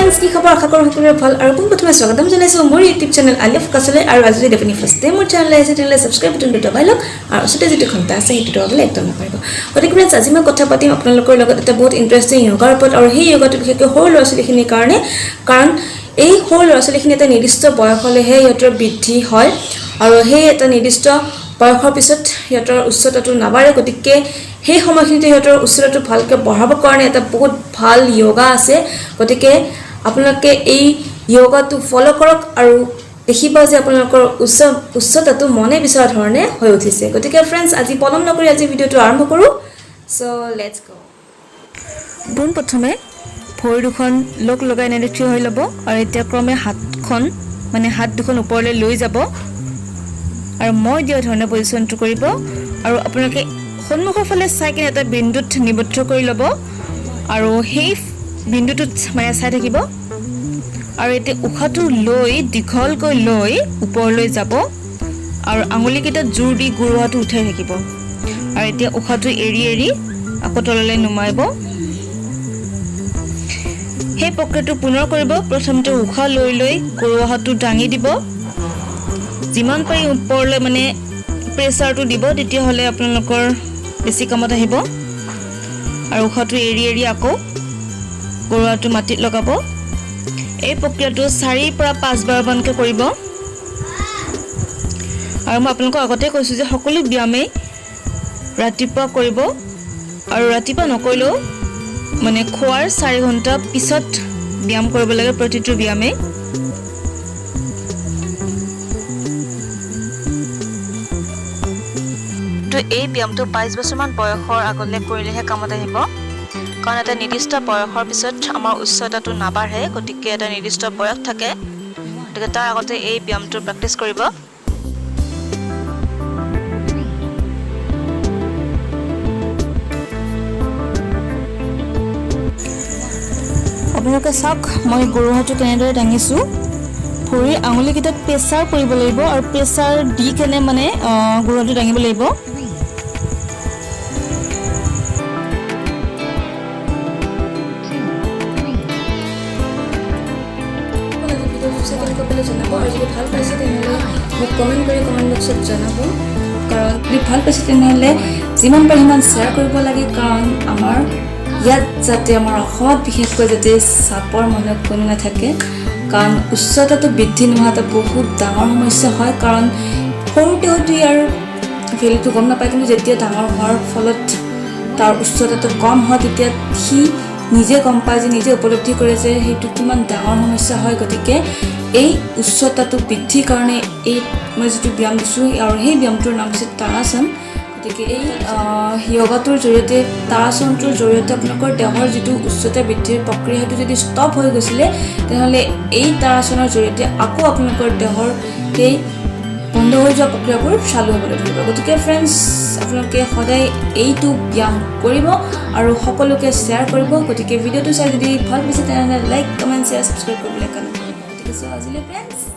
friends কি খবৰ আশা কৰোঁ সকলোৰে ভাল আৰু পোনপ্ৰথমে স্বাগতম জনাইছোঁ মোৰ ইউটিউব চেনেল আলিয়া ফকাছলৈ আৰু আজি যদি আপুনি ফাৰ্ষ্ট টাইম মোৰ চেনেল আহিছে তেতিয়াহ'লে ছাবস্ক্ৰাইব বাটনটো দবাই লওক আৰু ওচৰতে যিটো ঘণ্টা আছে সেইটো দবাবলৈ একদম নাপাহৰিব গতিকে ফ্ৰেন্ডছ আজি মই কথা পাতিম আপোনালোকৰ লগত এটা বহুত ইণ্টাৰেষ্টিং য়োগাৰ ওপৰত আৰু সেই য়োগাটো বিশেষকৈ সৰু ল'ৰা ছোৱালীখিনিৰ কাৰণে কাৰণ এই সৰু ল'ৰা ছোৱালীখিনি এটা নিৰ্দিষ্ট বয়সলৈহে সিহঁতৰ বৃদ্ধি হয় আৰু সেই এটা নিৰ্দিষ্ট বয়সৰ পিছত সিহঁতৰ উচ্চতাটো নাবাঢ়ে গতিকে সেই সময়খিনিতে সিহঁতৰ উচ্চতাটো ভালকৈ বঢ়াবৰ কাৰণে এটা বহুত ভাল য়োগা আছে গতিকে আপোনালোকে এই য়োগাটো ফলো কৰক আৰু দেখিবা যে আপোনালোকৰ উচ্চতাটো মনে বিচৰা ধৰণে হৈ উঠিছে গতিকে ফ্ৰেন্ডছ আজি পলম নকৰি আজি ভিডিঅ'টো আৰম্ভ কৰোঁ সো লেটস গো পোনপ্ৰথমে ভৰি দুখন লগ লগাই এনেদৰে থিয় হৈ ল'ব আৰু এতিয়া ক্ৰমে হাত দুখন ওপৰলৈ লৈ যাব আৰু মই দিয়া ধৰণে পজিশ্যনটো কৰিব আৰু আপোনালোকে সন্মুখৰ ফালে চাই কিনে এটা বিন্দুত নিবদ্ধ কৰি ল'ব আৰু সেই বিন্দুটোত মানে চাই থাকিব আৰু এতিয়া উশাহটো লৈ দীঘলকৈ লৈ ওপৰলৈ যাব আৰু আঙুলিকেইটা জোৰ দি গুৰুৱাটো উঠাই থাকিব আৰু এতিয়া উশাহটো এৰি এৰি আকৌ তললৈ নুমাইব সেই প্ৰক্ৰিয়াটো পুনৰ কৰিব প্ৰথমতে উশাহ লৈ লৈ গুৰুৱাটো দাঙি দিব যিমান পাৰি ওপৰলৈ মানে প্ৰেছাৰটো দিব তেতিয়াহ'লে আপোনালোকৰ বেছি কামত আহিব আৰু উশাহটো এৰি এৰি আকৌ গুৰুৱাটো মাটিত লগাব এই প্ৰক্ৰিয়াটো 4 পৰা 5 বাৰ মানকৈ কৰিব আৰু মই আপোনালোকক আগতে কৈছোঁ যে সকলো ব্যায়ামেই ৰাতিপুৱা কৰিব আৰু ৰাতিপুৱা নকৰিলেও মানে খোৱাৰ 4 ঘণ্টা পিছত ব্যায়াম কৰিব লাগে প্ৰতিটো ব্যায়ামেই তো এই ব্যায়ামটো 22 বছৰমান বয়সৰ আগলৈ কৰিলেহে কামত আহিব কাৰণ এটা নিৰ্দিষ্ট বয়সৰ পিছত আমাৰ উচ্চতাটো নাবাঢ়ে গতিকে এটা নিৰ্দিষ্ট বয়স থাকে গতিকে তাৰ আগতে এই ব্যায়ামটো প্ৰেক্টিছ কৰিব আপোনালোকে চাওক মই গুৰুহাটো কেনেদৰে দাঙিছোঁ ভৰিৰ আঙুলিকেইটাত প্ৰেছাৰ পৰিব লাগিব আৰু প্ৰেছাৰ দি কেনে মানে গুৰুহাটো দাঙিব লাগিব জনাব আৰু যদি ভাল পাইছে তেনেহ'লে মোক কমেণ্ট কৰি কমেণ্ট বক্সত জনাব কাৰণ যদি ভাল পাইছে তেনেহ'লে যিমান পাৰে সিমান শ্বেয়াৰ কৰিব লাগে কাৰণ আমাৰ ইয়াত যাতে আমাৰ অসমত বিশেষকৈ যাতে চাপৰ মানুহ কোনো নাথাকে কাৰণ উচ্চতাটো বৃদ্ধি নোহোৱা এটা বহুত ডাঙৰ সমস্যা হয় কাৰণ সৰুতে হয়তো ইয়াৰ ভেলুটো গম নাপায় কিন্তু যেতিয়া ডাঙৰ হোৱাৰ ফলত তাৰ উচ্চতাটো কম হয় তেতিয়া সি নিজে গম পায় যে নিজে উপলব্ধি কৰে যে সেইটো কিমান ডাঙৰ সমস্যা হয় গতিকে এই উচ্চতাটো বৃদ্ধিৰ কাৰণে এই মই যিটো ব্যায়াম দিছোঁ আৰু সেই ব্যায়ামটোৰ নাম হৈছে tarasan গতিকে এই য়োগাটোৰ জৰিয়তে tarasanটোৰ জৰিয়তে আপোনালোকৰ দেহৰ যিটো উচ্চতা বৃদ্ধিৰ প্ৰক্ৰিয়া সেইটো যদি ষ্টপ হৈ গৈছিলে তেনেহ'লে এই tarasanৰ জৰিয়তে আকৌ আপোনালোকৰ দেহৰ সেই বন্ধ হৈ যোৱা প্ৰক্ৰিয়াবোৰ চালু হ'বলৈ ধৰিব গতিকে ফ্ৰেণ্ডছ আপোনালোকে সদায় এইটো ব্যায়াম কৰিব আৰু সকলোকে শ্বেয়াৰ কৰিব গতিকে ভিডিঅ'টো চাই যদি ভাল পাইছে তেনেহ'লে লাইক কমেণ্ট শ্বেয়াৰ ছাবস্ক্ৰাইব কৰিবলৈ কাৰণে গতিকে আজিলৈ ফ্ৰেণ্ডছ